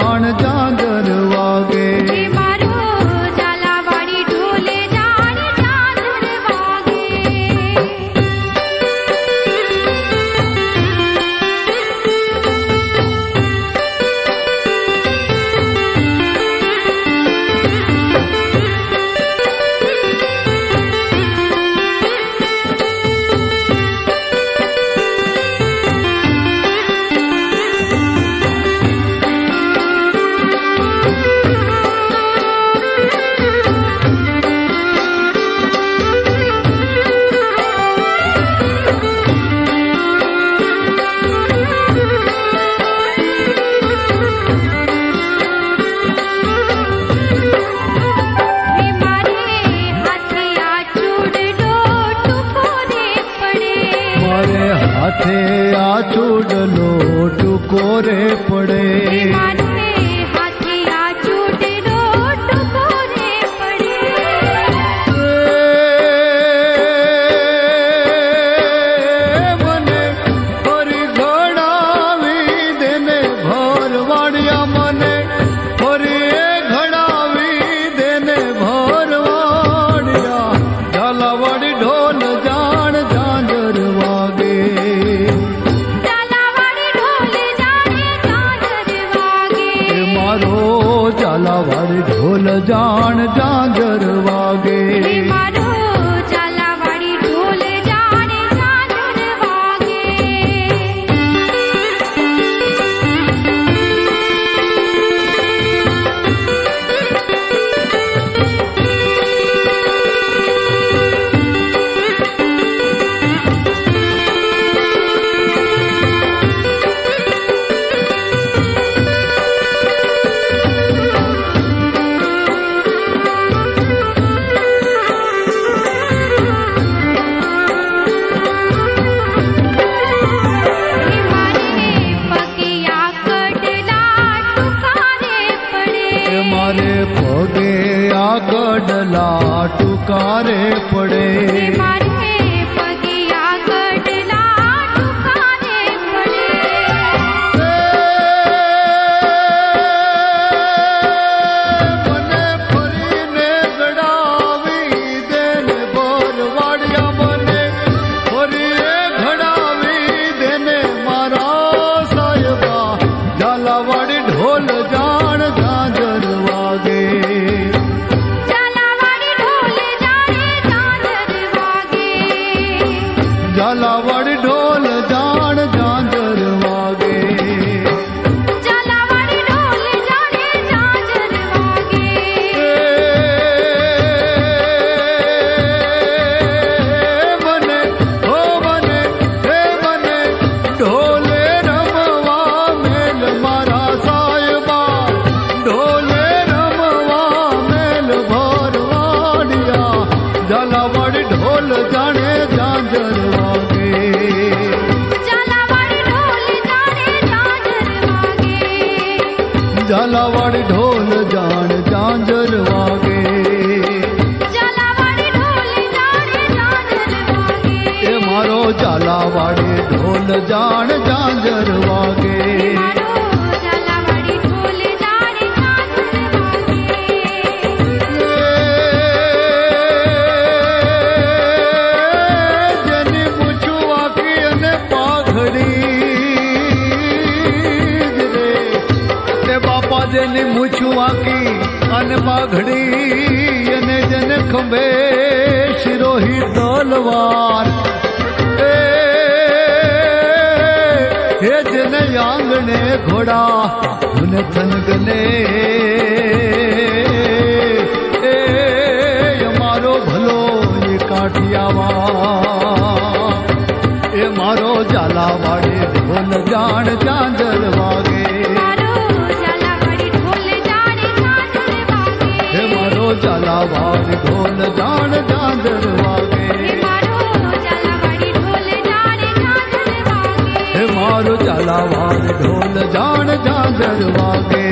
जान झांझर वागे। हाथे आचूड लो टुकोरे पड़े। हाथे आचूड लो टुकोरे पड़े। मने फरी घड़ावी देने भरवाड़िया मने फरी घड़ावी देने भरवाड़िया। झालावाड़ी ढोल जान झांझर वागे। झालावाड़ी ढोल जान झांझर वागे। झालावाड़ी ढोल जान झांझर वागे। पगे आगडला टुकारे पड़े। मारे पगे आगडला टुकारे पड़े। मने फरी ने घड़ावी देने भरवाड़िया मने फरी घड़ावी देने मारा साहिबा। झालावाड़ी ढोल जान झांझर वागे। झालावाड़ी ढोल जान झांझर वागे। झालावाड़ी ढोल जान झांझर वागे। झालावाड़ी ढोल जान झांझर वागे। मने हो मने हे मने ढोले रमवा मेल मारा साहिबा। ढोले झालावाड़ी ढोल जाने झांझर वागे। झालावाड़ी ढोल जाने झांझर वागे। झालावाड़ी ढोल जान झांझर वागे। झालावाड़ी ढोल जाने झांझर वागे। ए मारो झालावाड़ी ढोल जान झांझर वागे। जेनी मूछुआ की अन पाघड़ी अने जन खंबे शिरोही तलवार। हे जन आंगणे घोड़ा उन थनगने। मारो भलो ये काठियावा। ए मारो झालावाड़ी ढोल जान झांझर वागे। झालावाड़ी ढोल जान झांझर वागे। झालावाड़ी ढोल जान झांझर वागे। मारो झालावाड़ी ढोल जान झांझर वागे।